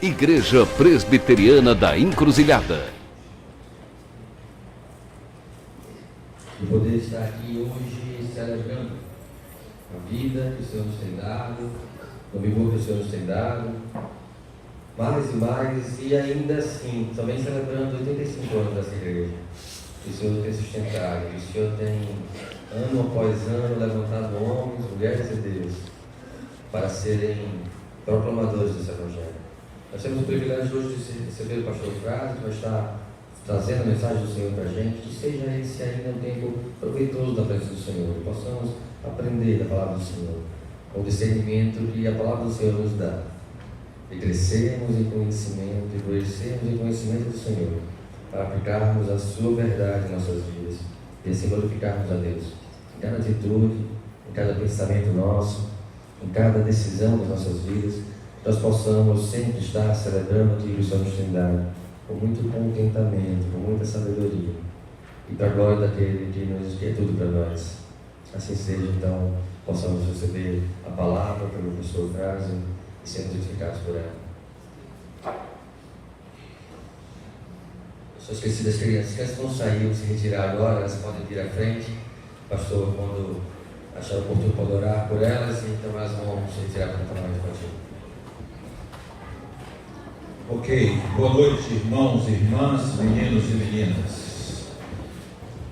Igreja Presbiteriana da Encruzilhada. E poder estar aqui hoje celebrando a vida que o Senhor nos tem dado, o vigor que o Senhor nos tem dado, mais e mais, e ainda assim, também celebrando 85 anos dessa igreja. Que o Senhor tem sustentado, que o Senhor tem, ano após ano, levantado homens, mulheres de Deus, para serem proclamadores desse Evangelho. Nós temos o privilégio hoje de receber o pastor Frade, que vai estar trazendo a mensagem do Senhor para a gente, que seja esse ainda um tempo proveitoso da presença do Senhor, que possamos aprender da palavra do Senhor, com o discernimento que a palavra do Senhor nos dá, e crescermos em conhecimento, e crescermos em conhecimento do Senhor, para aplicarmos a sua verdade em nossas vidas, e assim glorificarmos a Deus, em cada atitude, em cada pensamento nosso, em cada decisão das nossas vidas, nós possamos sempre estar celebrando aquilo que o Senhor nos tem dado, com muito contentamento, com muita sabedoria, e para a glória daquele que é tudo para nós. Assim seja, então, possamos receber a palavra que o professor traz e sermos edificados por ela. Eu só esqueci das crianças. As crianças vão sair, vão se retirar agora, elas podem vir à frente. O pastor, quando achar oportuno, pode orar por elas, e então elas vão se retirar para o trabalho contigo. Ok, boa noite, irmãos e irmãs, meninos e meninas.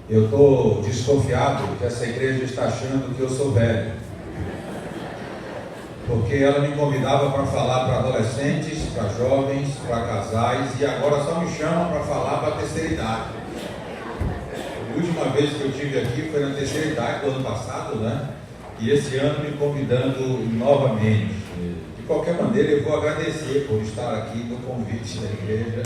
Eu estou desconfiado que essa igreja está achando que eu sou velho, porque ela me convidava para falar para adolescentes, para jovens, para casais, e agora só me chama para falar para a terceira idade. A última vez que eu estive aqui foi na terceira idade do ano passado, né? E esse ano me convidando novamente. De qualquer maneira, eu vou agradecer por estar aqui no convite da igreja,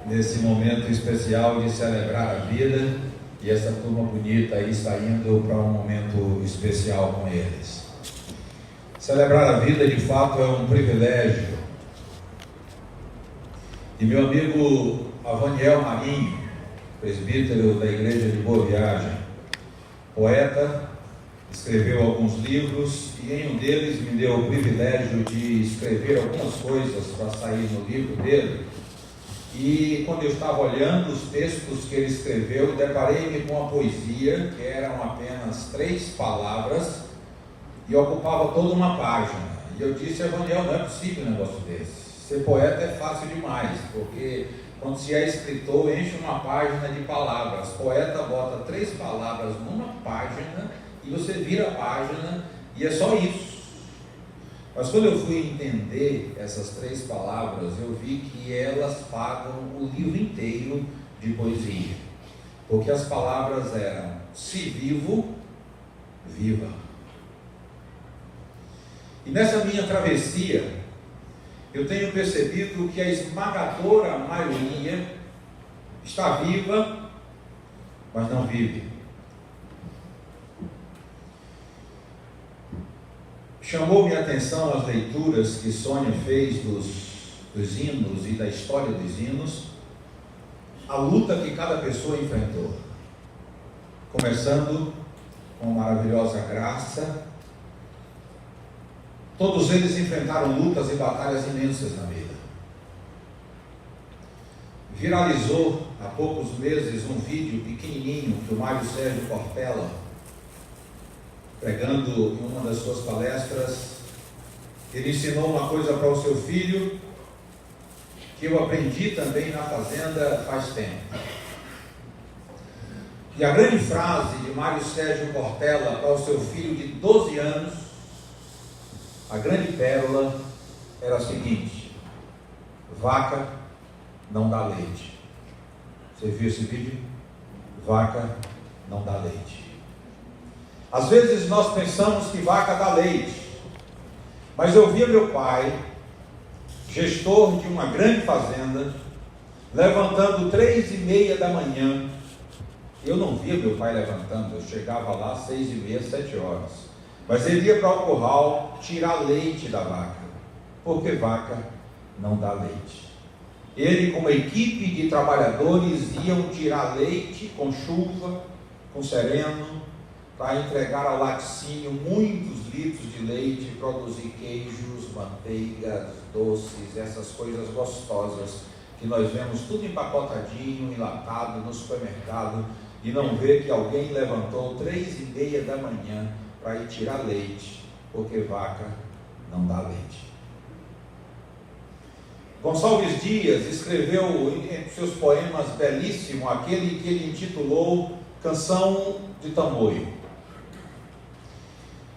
nesse momento especial de celebrar a vida, e essa turma bonita aí saindo para um momento especial com eles. Celebrar a vida, de fato, é um privilégio. E meu amigo Avaniel Marinho, presbítero da igreja de Boa Viagem, poeta, escreveu alguns livros, e em um deles me deu o privilégio de escrever algumas coisas para sair no livro dele. E quando eu estava olhando os textos que ele escreveu, deparei-me com uma poesia que eram apenas 3 palavras e ocupava toda uma página. E eu disse: Evangel, não é possível um negócio desse. Ser poeta é fácil demais, porque quando se é escritor, enche uma página de palavras. Poeta bota 3 palavras numa página e você vira a página e é só isso. Mas quando eu fui entender essas 3 palavras, eu vi que elas pagam o livro inteiro de poesia. Porque as palavras eram: se vivo, viva. E nessa minha travessia, eu tenho percebido que a esmagadora maioria está viva, mas não vive. Chamou minha atenção as leituras que Sônia fez dos hinos e da história dos hinos, a luta que cada pessoa enfrentou, começando com maravilhosa graça. Todos eles enfrentaram lutas e batalhas imensas na vida. Viralizou há poucos meses um vídeo pequenininho que o Mário Sérgio Cortella, pregando em uma das suas palestras, ele ensinou uma coisa para o seu filho que eu aprendi também na fazenda faz tempo. E a grande frase de Mário Sérgio Cortella para o seu filho de 12 anos, a grande pérola, era a seguinte: vaca não dá leite. Você viu esse vídeo? Vaca não dá leite. Às vezes nós pensamos que vaca dá leite, mas eu via meu pai, gestor de uma grande fazenda, levantando 3h30 da manhã. Eu não via meu pai levantando, eu chegava lá 6h30, 7 horas. Mas ele ia para o curral tirar leite da vaca, porque vaca não dá leite. Ele, com uma equipe de trabalhadores, iam tirar leite com chuva, com sereno, para entregar ao laticínio muitos litros de leite, produzir queijos, manteigas, doces, essas coisas gostosas que nós vemos tudo empacotadinho, enlatado no supermercado, e não vê que alguém levantou 3:30 da manhã para ir tirar leite, porque vaca não dá leite. Gonçalves Dias escreveu entre seus poemas belíssimo aquele que ele intitulou Canção de Tamoio.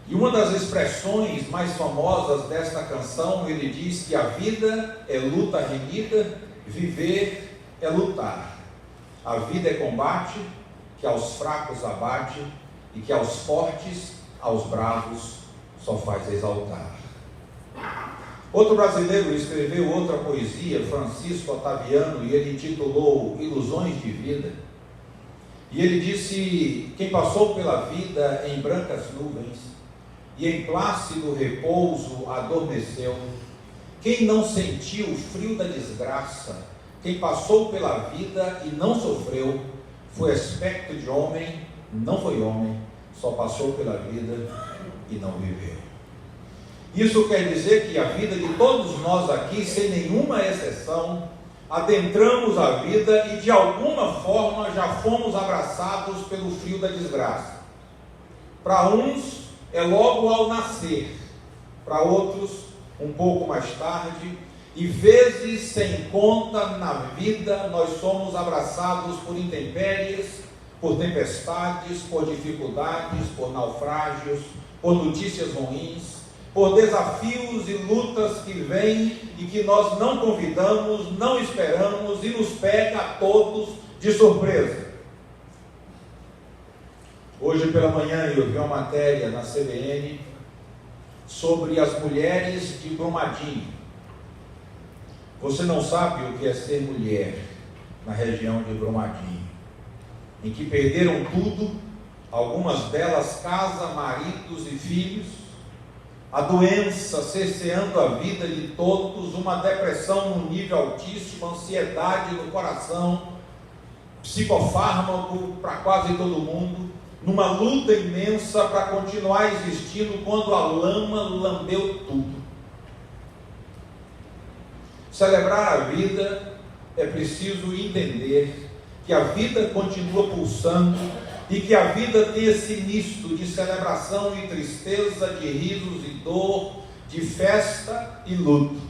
E uma das expressões mais famosas desta canção, ele diz que a vida é luta renhida, viver é lutar. A vida é combate, que aos fracos abate, e que aos fortes, aos bravos, só faz exaltar. Outro brasileiro escreveu outra poesia, Francisco Otaviano, e ele intitulou Ilusões de Vida. E ele disse: quem passou pela vida em brancas nuvens, e em plácido repouso adormeceu, quem não sentiu o frio da desgraça, quem passou pela vida e não sofreu, foi aspecto de homem, não foi homem, só passou pela vida e não viveu. Isso quer dizer que a vida de todos nós aqui, sem nenhuma exceção, adentramos a vida e de alguma forma já fomos abraçados pelo frio da desgraça. Para uns é logo ao nascer, para outros um pouco mais tarde, e vezes sem conta na vida nós somos abraçados por intempéries, por tempestades, por dificuldades, por naufrágios, por notícias ruins, por desafios e lutas que vêm e que nós não convidamos, não esperamos e nos pega a todos de surpresa. Hoje pela manhã eu vi uma matéria na CBN sobre as mulheres de Brumadinho. Você não sabe o que é ser mulher na região de Brumadinho, em que perderam tudo, algumas delas casa, maridos e filhos, a doença cerceando a vida de todos, uma depressão num nível altíssimo, ansiedade no coração, psicofármaco para quase todo mundo, numa luta imensa para continuar existindo quando a lama lambeu tudo. Celebrar a vida é preciso entender que a vida continua pulsando e que a vida tem esse misto de celebração e tristeza, de risos e dor, de festa e luto.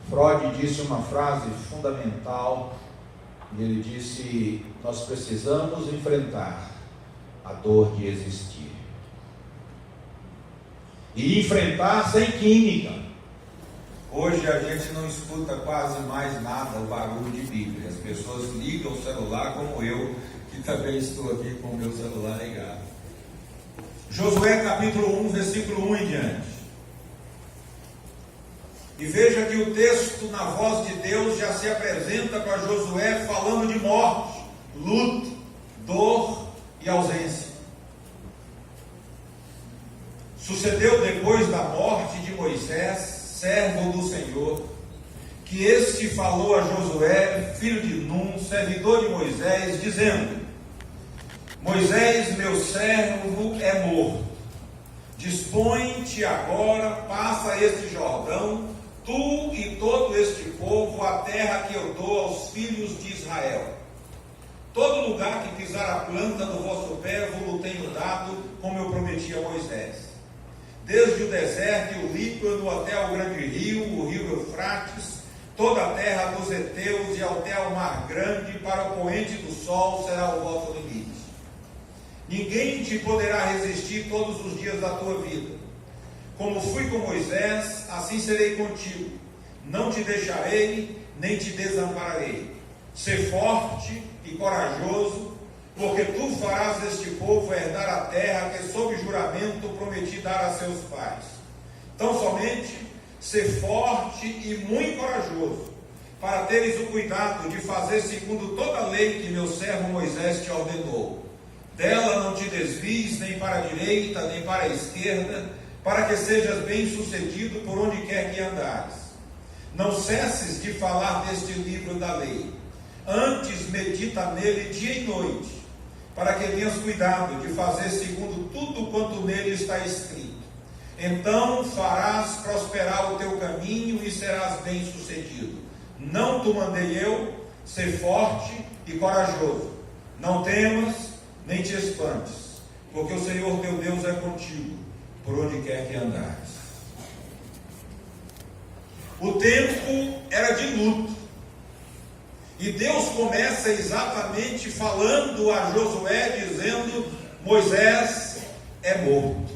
Freud disse uma frase fundamental, e ele disse: nós precisamos enfrentar a dor de existir. E enfrentar sem química. Hoje a gente não escuta quase mais nada o barulho de Bíblia. As pessoas ligam o celular, como eu, que também estou aqui com o meu celular ligado. Josué capítulo 1, versículo 1 em diante. E veja que o texto, na voz de Deus, já se apresenta para Josué falando de morte, luto, dor e ausência. Sucedeu depois da morte de Moisés, servo do Senhor, que este falou a Josué, filho de Num, servidor de Moisés, dizendo: Moisés, meu servo, é morto. Dispõe-te agora, passa este Jordão, tu e todo este povo, a terra que eu dou aos filhos de Israel. Todo lugar que pisar a planta do vosso pé, vos tenho dado, como eu prometi a Moisés. Desde o deserto e o Líbano até o grande rio, o rio Eufrates, toda a terra dos heteus e até o mar grande, para o poente do sol será o vosso limite. Ninguém te poderá resistir todos os dias da tua vida. Como fui com Moisés, assim serei contigo. Não te deixarei, nem te desampararei. Sê forte e corajoso, porque tu farás este povo herdar a terra que sob juramento prometi dar a seus pais. Tão somente, sê forte e muito corajoso, para teres o cuidado de fazer segundo toda a lei que meu servo Moisés te ordenou. Dela não te desvies nem para a direita, nem para a esquerda, para que sejas bem-sucedido por onde quer que andares. Não cesses de falar deste livro da lei. Antes medita nele dia e noite, para que tenhas cuidado de fazer segundo tudo quanto nele está escrito. Então farás prosperar o teu caminho e serás bem-sucedido. Não te mandei eu, ser forte e corajoso. Não temas, nem te espantes, porque o Senhor teu Deus é contigo, por onde quer que andares. O tempo era de luto. E Deus começa exatamente falando a Josué, dizendo: Moisés é morto.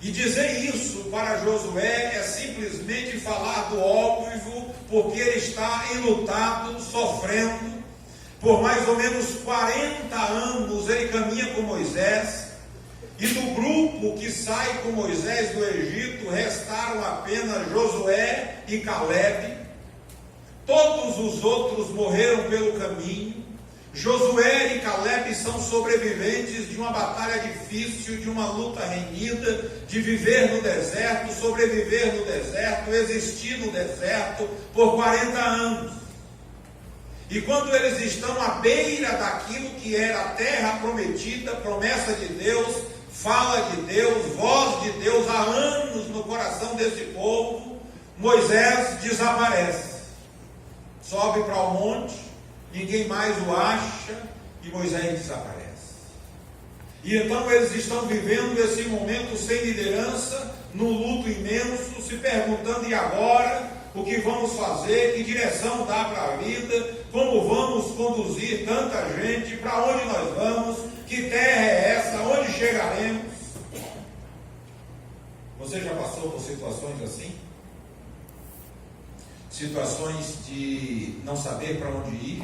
E dizer isso para Josué é simplesmente falar do óbvio, porque ele está enlutado, sofrendo. Por mais ou menos 40 anos ele caminha com Moisés. E do grupo que sai com Moisés do Egito, restaram apenas Josué e Calebe. Todos os outros morreram pelo caminho. Josué e Calebe são sobreviventes de uma batalha difícil, de uma luta renhida, de viver no deserto, sobreviver no deserto, existir no deserto por 40 anos. E quando eles estão à beira daquilo que era a terra prometida, promessa de Deus, fala de Deus, voz de Deus há anos no coração desse povo, Moisés desaparece. Sobe para o monte, ninguém mais o acha e Moisés desaparece. E então eles estão vivendo esse momento sem liderança, num luto imenso, se perguntando: e agora? O que vamos fazer? Que direção dá para a vida? Como vamos conduzir tanta gente? Para onde nós vamos? Que terra é essa? Onde chegaremos? Você já passou por situações assim? Situações de não saber para onde ir,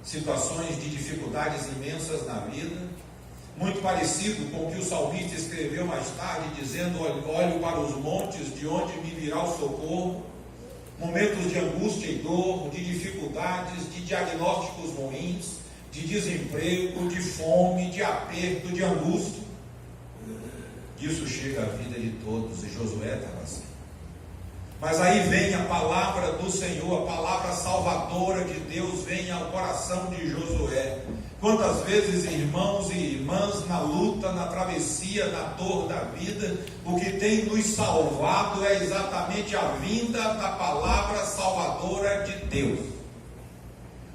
situações de dificuldades imensas na vida, muito parecido com o que o salmista escreveu mais tarde, dizendo: olho para os montes, de onde me virá o socorro. Momentos de angústia e dor, de dificuldades, de diagnósticos ruins, de desemprego, de fome, de aperto, de angústia. Isso chega à vida de todos, e Josué estava assim. Mas aí vem a palavra do Senhor, a palavra salvadora de Deus vem ao coração de Josué. Quantas vezes, irmãos e irmãs, na luta, na travessia, na dor da vida, o que tem nos salvado é exatamente a vinda da palavra salvadora de Deus.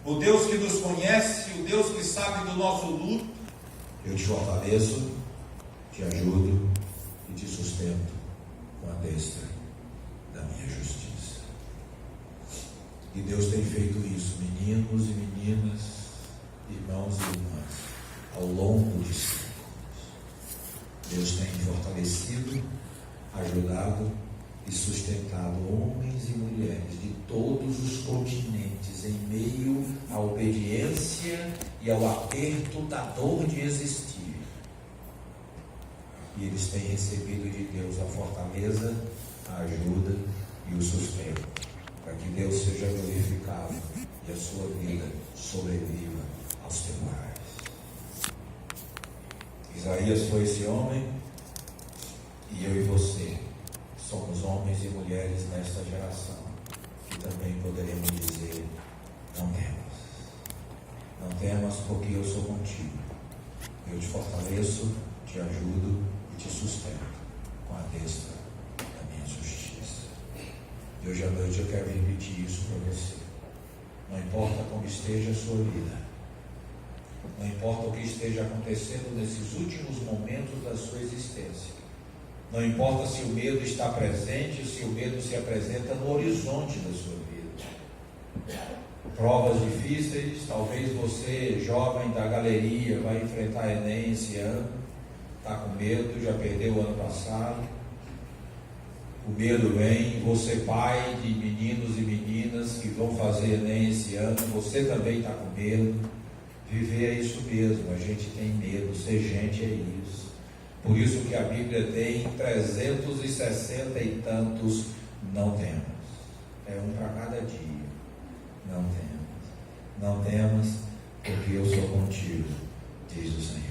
O Deus que nos conhece, o Deus que sabe do nosso luto. Eu te fortaleço, te ajudo e te sustento com a destra da minha justiça. E Deus tem feito isso, meninos e meninas, irmãos e irmãs, ao longo de séculos. Deus tem fortalecido, ajudado e sustentado homens e mulheres de todos os continentes em meio à obediência e ao aperto da dor de existir. E eles têm recebido de Deus a fortaleza, a ajuda e o sustento, para que Deus seja glorificado e a sua vida sobreviva aos temores. Isaías foi esse homem, e eu e você somos homens e mulheres nesta geração, que também poderemos dizer: não temas. Não temas, porque eu sou contigo. Eu te fortaleço, te ajudo e te sustento com a destra da minha justiça. E hoje à noite eu quero repetir isso para você. Não importa como esteja a sua vida, não importa o que esteja acontecendo nesses últimos momentos da sua existência, não importa se o medo está presente, se o medo se apresenta no horizonte da sua vida. Provas difíceis, talvez você, jovem da galeria, vai enfrentar Enem esse ano, está com medo, já perdeu o ano passado. O medo vem. Você, pai de meninos e meninas que vão fazer Enem esse ano, você também está com medo. Viver é isso mesmo, a gente tem medo, ser gente é isso. Por isso que a Bíblia tem 360 e tantos não temas. É um para cada dia. Não temas. Não temas, porque eu sou contigo, diz o Senhor.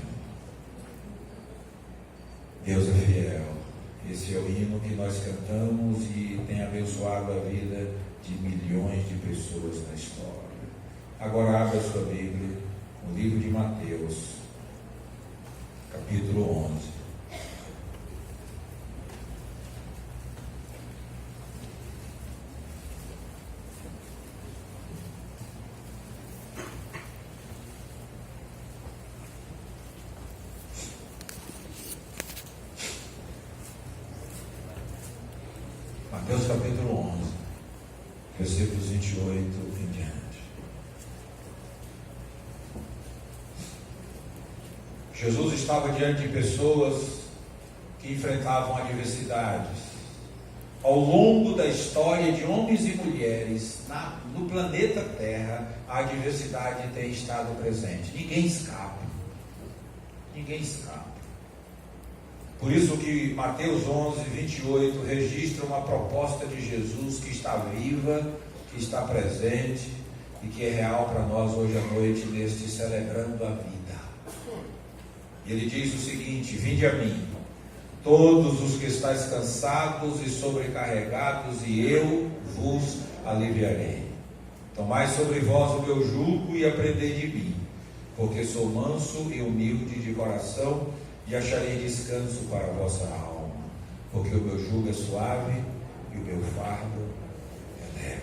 Deus é fiel. Esse é o hino que nós cantamos e tem abençoado a vida de milhões de pessoas na história. Agora abra a sua Bíblia no livro de Mateus, capítulo 11. Mateus capítulo 11, versículos 28 em diante. Jesus estava diante de pessoas que enfrentavam adversidades. Ao longo da história de homens e mulheres no planeta Terra, a adversidade tem estado presente. Ninguém escapa. Ninguém escapa. Por isso que Mateus 11, 28 registra uma proposta de Jesus que está viva, que está presente e que é real para nós hoje à noite, neste Celebrando a Vida. E ele diz o seguinte: vinde a mim, todos os que estáis cansados e sobrecarregados, e eu vos aliviarei. Tomai sobre vós o meu jugo e aprendei de mim, porque sou manso e humilde de coração, e acharei descanso para a vossa alma, porque o meu jugo é suave e o meu fardo é leve.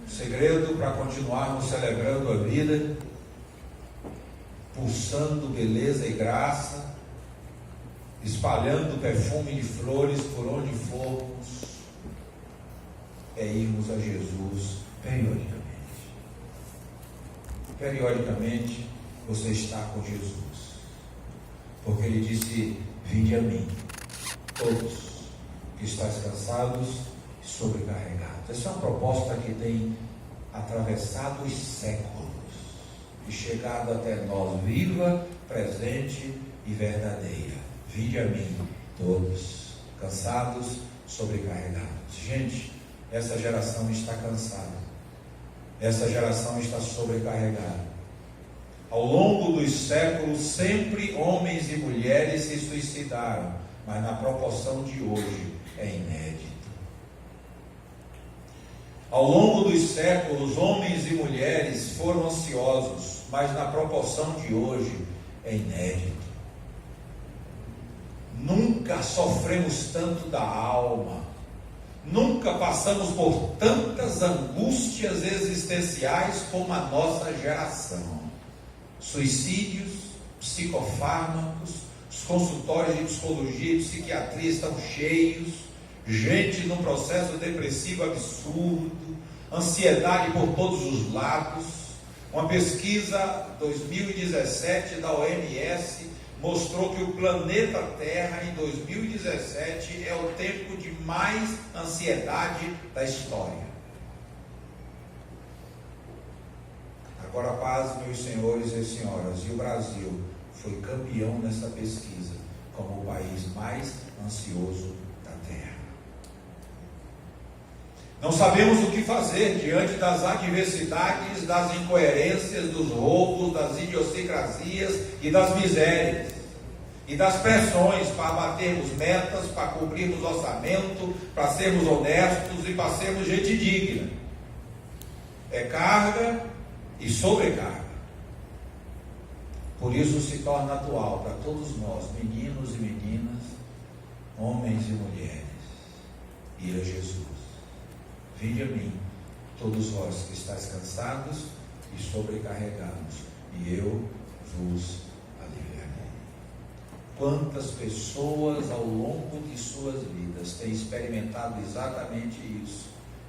O segredo para continuarmos celebrando a vida, pulsando beleza e graça, espalhando perfume de flores por onde formos, é irmos a Jesus periodicamente. Periodicamente você está com Jesus, porque ele disse: vinde a mim, todos que estáis cansados e sobrecarregados. Essa é uma proposta que tem atravessado os séculos e chegado até nós, viva, presente e verdadeira. Vinde a mim, todos cansados, sobrecarregados. Gente, essa geração está cansada, essa geração está sobrecarregada. Ao longo dos séculos, sempre homens e mulheres se suicidaram, mas na proporção de hoje é inédito. Ao longo dos séculos, homens e mulheres foram ansiosos, mas na proporção de hoje é inédito. Nunca sofremos tanto da alma, nunca passamos por tantas angústias existenciais como a nossa geração. Suicídios, psicofármacos, os consultórios de psicologia e psiquiatria estão cheios, gente num processo depressivo absurdo, ansiedade por todos os lados. Uma pesquisa 2017 da OMS mostrou que o planeta Terra em 2017 é o tempo de mais ansiedade da história. Agora, paz, meus senhores e senhoras, e o Brasil foi campeão nessa pesquisa como o país mais ansioso da Terra. Não sabemos o que fazer diante das adversidades, das incoerências, dos roubos, das idiosincrasias e das misérias, e das pressões para batermos metas, para cumprirmos orçamento, para sermos honestos e para sermos gente digna. É carga e sobrecarga. Por isso se torna atual para todos nós, meninos e meninas, homens e mulheres, ir a Jesus. Vinde a mim, todos vós que estáis cansados e sobrecarregados, e eu vos aliviarei. Quantas pessoas ao longo de suas vidas têm experimentado exatamente isso?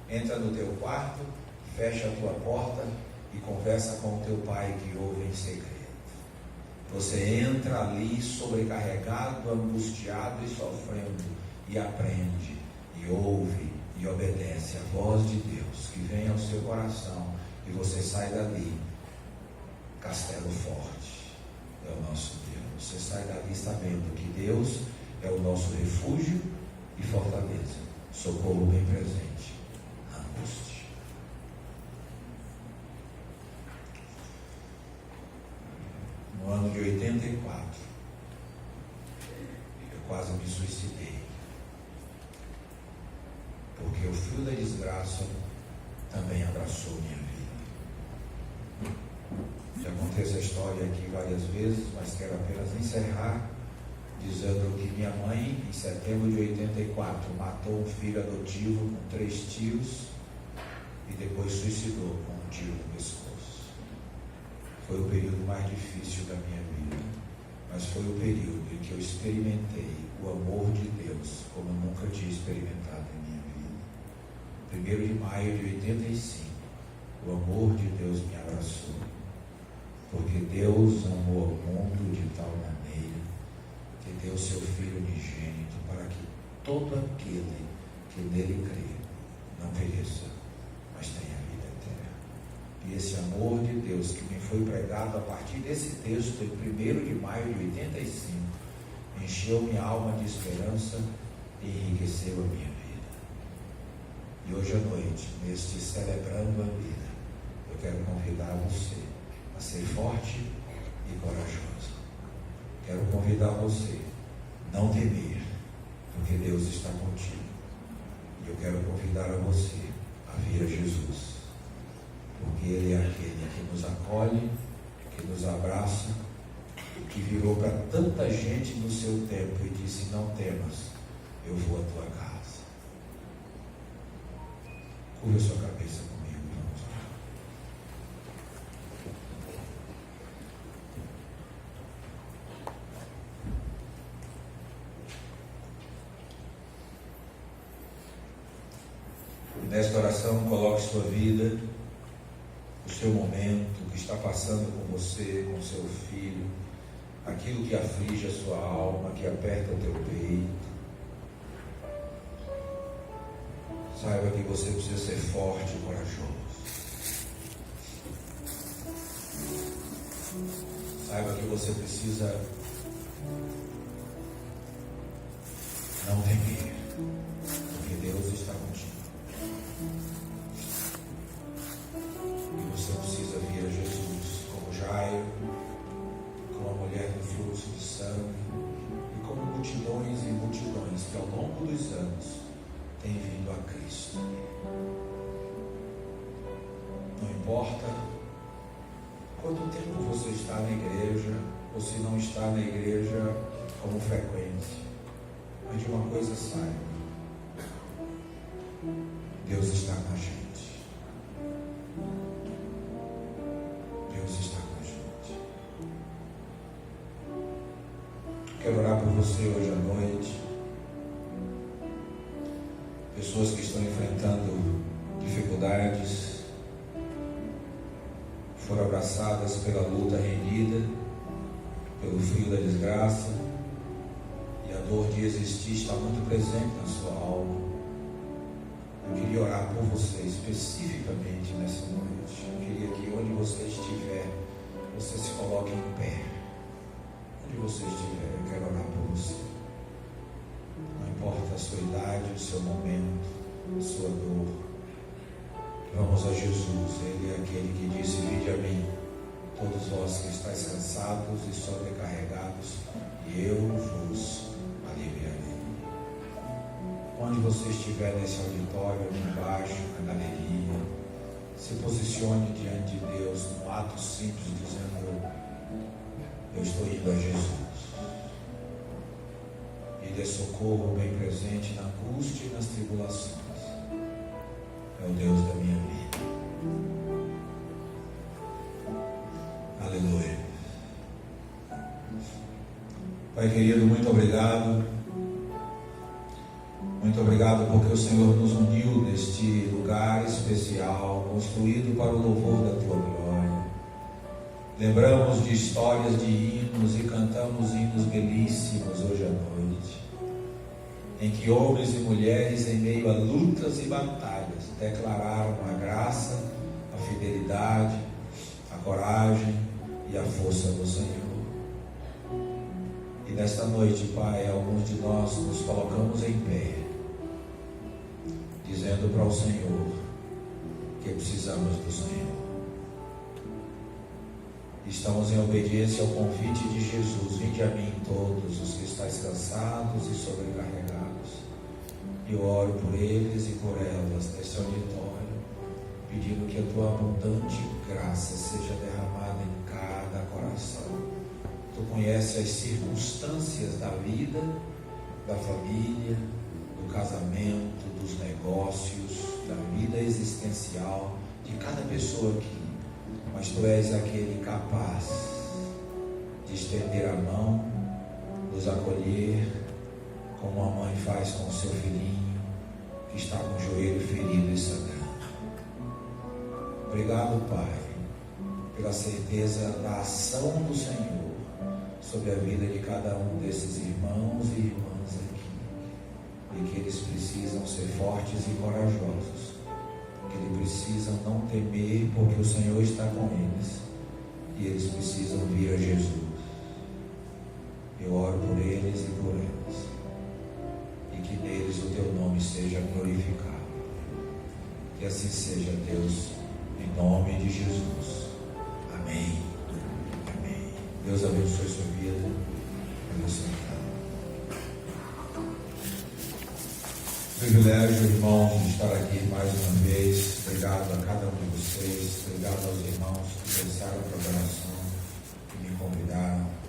Entra no teu quarto, fecha a tua porta e conversa com o teu pai que ouve em segredo. Você entra ali sobrecarregado, angustiado e sofrendo, e aprende, e ouve, e obedece a voz de Deus que vem ao seu coração, e você sai dali, castelo forte, é o nosso Deus. Você sai dali sabendo que Deus é o nosso refúgio e fortaleza, socorro bem presente na angústia. No ano de 84, eu quase me suicidei, porque o fio da desgraça também abraçou minha vida. contei essa história aqui várias vezes, mas quero apenas encerrar dizendo que minha mãe, em setembro de 84, matou um filho adotivo com 3 tiros e depois suicidou com um tiro no pescoço. Foi o período mais difícil da minha vida, mas foi o período em que eu experimentei o amor de Deus como eu nunca tinha experimentado em minha vida. 1º de maio de 85, o amor de Deus me abraçou, porque Deus amou o mundo de tal maneira que deu seu Filho unigênito para que todo aquele que nele crê não pereça, mas tenha vida eterna. E esse amor de Deus que me foi pregado a partir desse texto em 1º de maio de 85 encheu minha alma de esperança e enriqueceu a minha vida. E hoje à noite, neste Celebrando a Vida, eu quero convidar você a ser forte e corajoso. Quero convidar você a não temer, porque Deus está contigo. E eu quero convidar a você a vir a Jesus, porque Ele é aquele que nos acolhe, que nos abraça, e que virou para tanta gente no seu tempo e disse: não temas, eu vou à tua casa. Curva sua cabeça comigo, vamos lá. Nesta oração, coloque sua vida, o seu momento, o que está passando com você, com seu filho, aquilo que aflige a sua alma, que aperta o teu peito. Saiba que você precisa ser forte e corajoso. Saiba que você precisa não temer, porque Deus está contigo. E você precisa vir a Jesus como Jairo, como a mulher do fluxo de sangue e como multidões e multidões que ao longo dos anos têm vindo a Cristo. Não importa quanto tempo você está na igreja ou se não está na igreja como frequente, mas de uma coisa saiba: Deus está com a gente. Deus está com a gente. Quero orar por você hoje à noite. Pessoas que estão enfrentando dificuldades, foram abraçadas pela luta rendida, pelo frio da desgraça, e a dor de existir está muito presente na sua alma. Eu queria orar por você especificamente nessa noite. Eu queria que onde você estiver, você se coloque em pé. Onde você estiver, eu quero orar por você. Não importa a sua idade, o seu momento, a sua dor. Vamos a Jesus. Ele é aquele que disse: vinde a mim, todos vós que estáis cansados e sobrecarregados, e eu vos aliviarei. Onde você estiver nesse auditório, embaixo, na galeria, se posicione diante de Deus num ato simples, dizendo: eu estou indo a Jesus. Ele é socorro bem presente na angústia e nas tribulações. É o Deus da minha vida. Aleluia. Pai querido, muito obrigado. Muito obrigado porque o Senhor nos uniu neste lugar especial, construído para o louvor da Tua glória. Lembramos de histórias de hinos e cantamos hinos belíssimos hoje à noite, em que homens e mulheres, em meio a lutas e batalhas, declararam a graça, a fidelidade, a coragem e a força do Senhor. E nesta noite, Pai, alguns de nós nos colocamos em pé, dizendo para o Senhor que precisamos do Senhor. Estamos em obediência ao convite de Jesus: vinde a mim todos os que estáis cansados e sobrecarregados. E eu oro por eles e por elas nesse auditório, pedindo que a tua abundante graça seja derramada em cada coração. Tu conheces as circunstâncias da vida, da família, do casamento, dos negócios, da vida existencial de cada pessoa aqui, mas tu és aquele capaz de estender a mão, nos acolher, como a mãe faz com o seu filhinho que está com o joelho ferido e sangrando. Obrigado, Pai, pela certeza da ação do Senhor sobre a vida de cada um desses irmãos e irmãs aqui, e que eles precisam ser fortes e corajosos, que eles precisam não temer porque o Senhor está com eles, e eles precisam vir a Jesus. Eu oro por eles e por elas, e que neles o teu nome seja glorificado. Que assim seja, Deus, em nome de Jesus. Amém. Amém. Deus abençoe sua vida. Privilégio, irmãos, de estar aqui mais uma vez. Obrigado a cada um de vocês. Obrigado aos irmãos que pensaram a programação, que me convidaram.